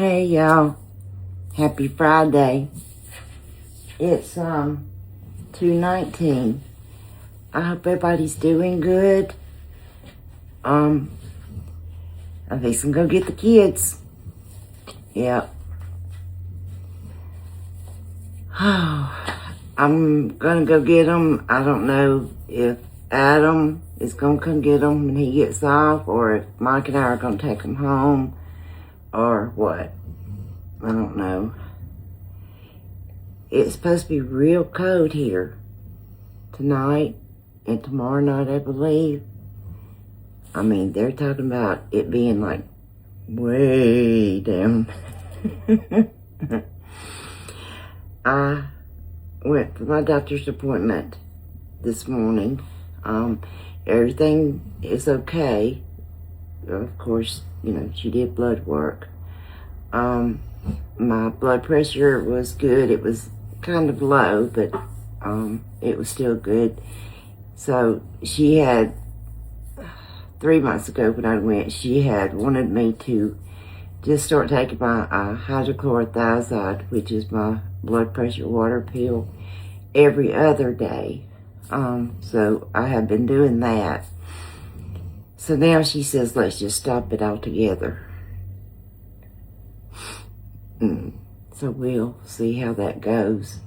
Hey y'all, happy Friday. It's 2:19. I hope everybody's doing good. I'm fixing to go get the kids. Yep. I'm gonna go get them. I don't know if Adam is gonna come get them when he gets off, or if Mike and I are gonna take them home, or what. I don't know. It's supposed to be real cold here tonight and tomorrow night, I believe. I mean, they're talking about it being like way down. I went for my doctor's appointment this morning. Everything is okay. Of course, you know, she did blood work. My blood pressure was good. It was kind of low, but it was still good. So she had, 3 months ago when I went, she had wanted me to just start taking my hydrochlorothiazide, which is my blood pressure water pill, every other day. So I have been doing that. So now she says, let's just stop it altogether. So we'll see how that goes.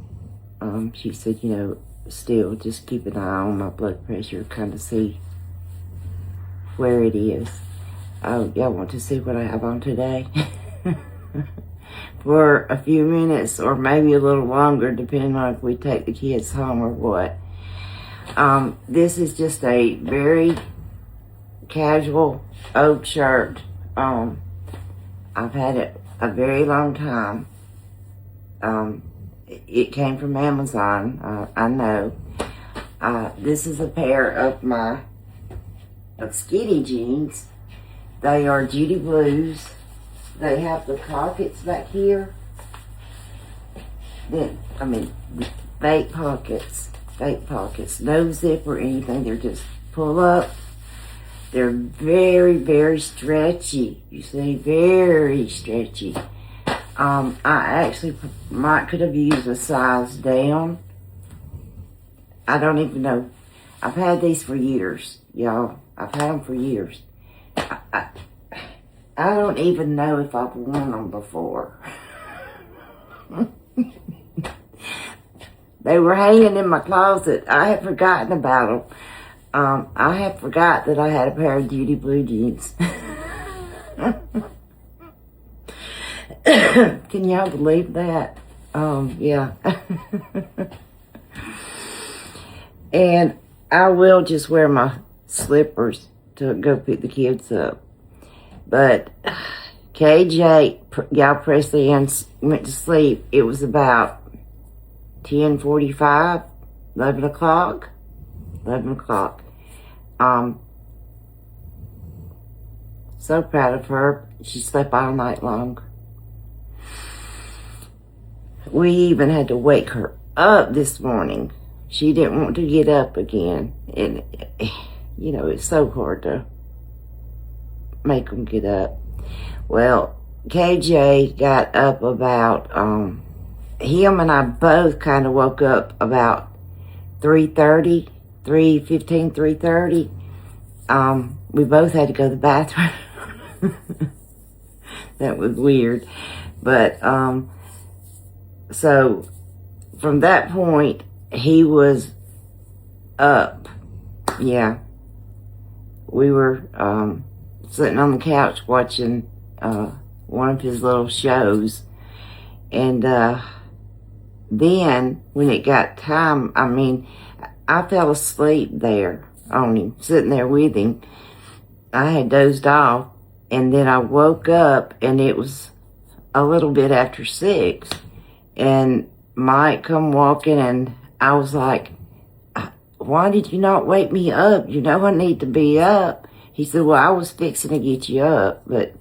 She said, you know, still just keep an eye on my blood pressure, kind of see where it is. Oh, y'all want to see what I have on today? For a few minutes or maybe a little longer, depending on if we take the kids home or what. This is just a very casual old shirt. I've had it a very long time. It came from Amazon, I know. This is a pair of my skinny jeans. They are Judy Blues. They have the pockets back here. Fake pockets. No zip or anything. They're just pull up. They're very, very stretchy. You see, very stretchy. I actually could have used a size down. I don't even know. I've had these for years, y'all. I've had them for years. I don't even know if I've worn them before. They were hanging in my closet. I had forgotten about them. I had forgot that I had a pair of Judy Blue jeans. Can y'all believe that? Yeah. And I will just wear my slippers to go pick the kids up. But KJ, y'all Presley, and went to sleep. It was about 10:45, 11 o'clock. So proud of her. She slept all night long. We even had to wake her up this morning. She didn't want to get up again. And, you know, it's so hard to make them get up. Well, KJ got up about, him and I both kind of woke up about 3:30. We both had to go to the bathroom. That was weird. But, so from that point, he was up. Yeah. We were, sitting on the couch watching, one of his little shows. And, then when it got time, I fell asleep there on him, sitting there with him. I had dozed off, and then I woke up, and it was a little bit after 6, and Mike come walking, and I was like, why did you not wake me up? You know I need to be up. He said, well, I was fixing to get you up, but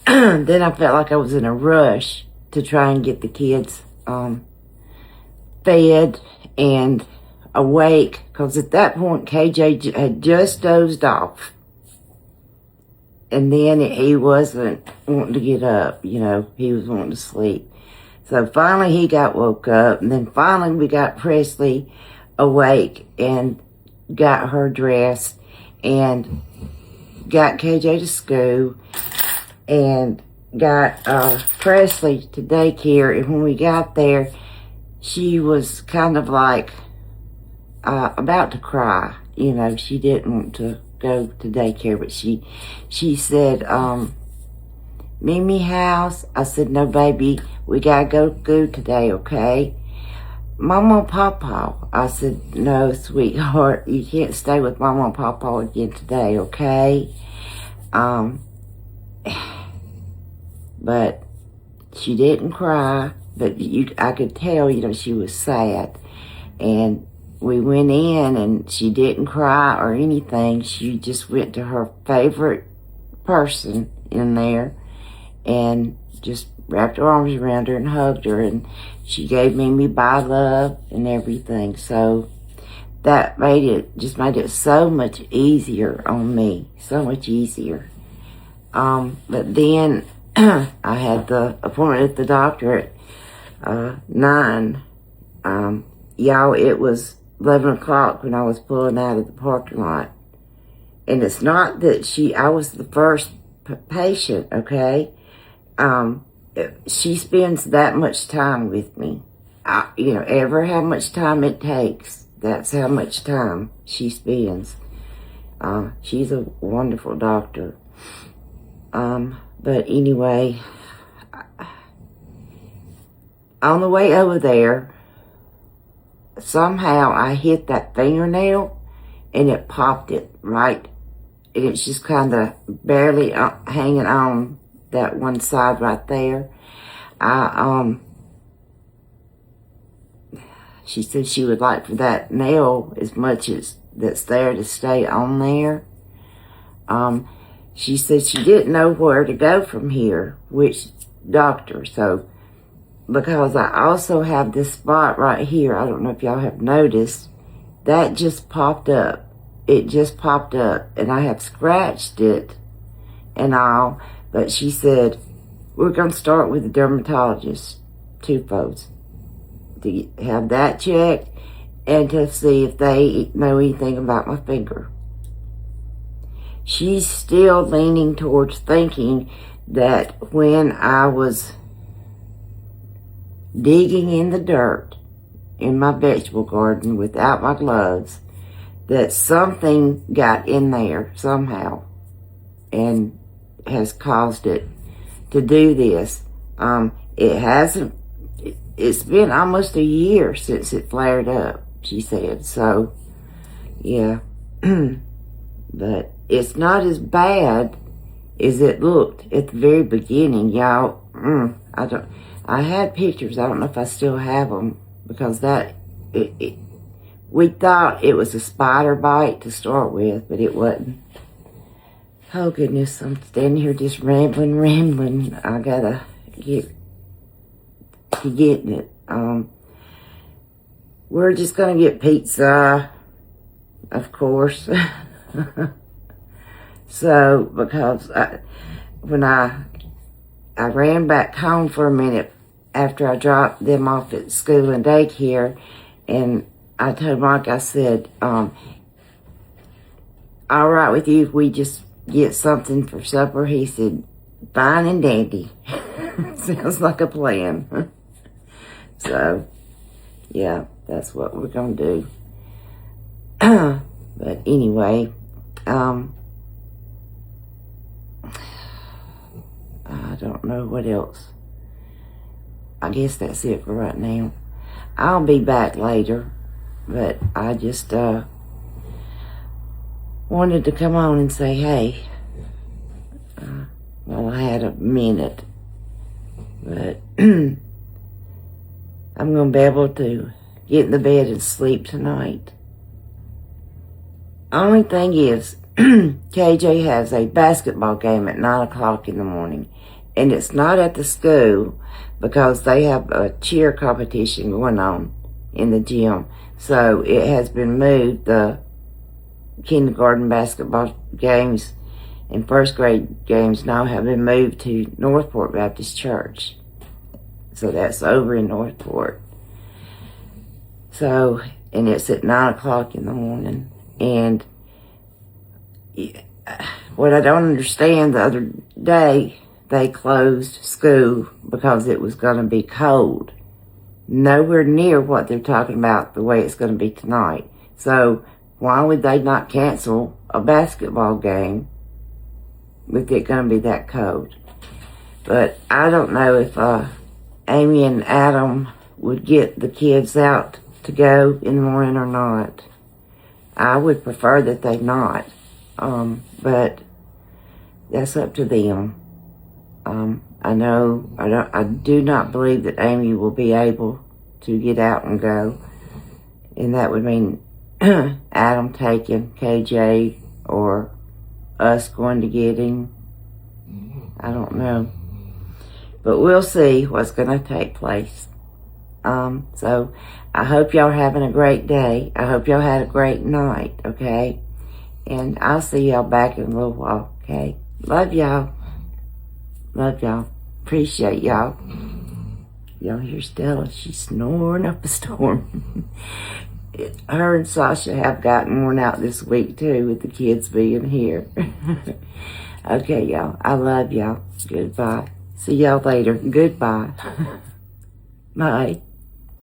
then I felt like I was in a rush to try and get the kids fed and awake, because at that point KJ had just dozed off, And then he wasn't wanting to get up, you know, he was wanting to sleep. So finally he got woke up, and then finally we got Presley awake and got her dressed and got KJ to school and got Presley to daycare. And when we got there, she was kind of like about to cry. You know, she didn't want to go to daycare, but she said, Mimi house. I said, no, baby, we gotta go to school today, okay? Mama and Papa. I said, no, sweetheart, you can't stay with Mama and Papa again today, okay? But she didn't cry, but I could tell, you know, she was sad. And we went in, and she didn't cry or anything. She just went to her favorite person in there and just wrapped her arms around her and hugged her, and she gave Mimi bye love and everything. So that made it so much easier on me, so much easier. But then I had the appointment at the doctor at 9. Y'all, it was 11 o'clock when I was pulling out of the parking lot. And it's not that I was the first patient, okay? She spends that much time with me. You know, ever how much time it takes, that's how much time she spends. She's a wonderful doctor. But anyway, on the way over there, somehow I hit that fingernail and it popped it right. And it's just kind of barely hanging on that one side right there. She said she would like for that nail as much as that's there to stay on there. She said she didn't know where to go from here, which doctor. So, because I also have this spot right here, I don't know if y'all have noticed, that just popped up. It just popped up, and I have scratched it and all. But she said, we're going to start with the dermatologist, twofolds, to have that checked and to see if they know anything about my finger. She's still leaning towards thinking that when I was digging in the dirt in my vegetable garden without my gloves, that something got in there somehow and has caused it to do this. It's been almost a year since it flared up, she said. So, yeah. But it's not as bad as it looked at the very beginning, y'all. I had pictures. I don't know if I still have them, because we thought it was a spider bite to start with, but it wasn't. Oh goodness, I'm standing here just rambling. I gotta get to getting it. We're just gonna get pizza, of course. So, because when I ran back home for a minute after I dropped them off at school and daycare, and I told Mike, I said, all right with you if we just get something for supper? He said, fine and dandy. Sounds like a plan. So, yeah, that's what we're going to do. But anyway, I don't know what else. I guess that's it for right now. I'll be back later, but I just wanted to come on and say, hey, well, I had a minute, but I'm going to be able to get in the bed and sleep tonight. Only thing is, KJ has a basketball game at 9 o'clock in the morning, and it's not at the school because they have a cheer competition going on in the gym. So it has been moved, the kindergarten basketball games And first grade games now have been moved to Northport Baptist Church. So that's over in Northport. So, and it's at 9 o'clock in the morning. And what I don't understand, the other day, they closed school because it was going to be cold. Nowhere near what they're talking about the way it's going to be tonight. So why would they not cancel a basketball game with it going to be that cold? But I don't know if Amy and Adam would get the kids out to go in the morning or not. I would prefer that they not. But that's up to them. I do not believe that Amy will be able to get out and go. And that would mean Adam taking KJ or us going to get him. I don't know. But we'll see what's going to take place. So I hope y'all are having a great day. I hope y'all had a great night, okay? And I'll see y'all back in a little while, okay? Love y'all. Love y'all. Appreciate y'all. Y'all hear Stella? She's snoring up a storm. Her and Sasha have gotten worn out this week, too, with the kids being here. Okay, y'all. I love y'all. Goodbye. See y'all later. Goodbye. Bye.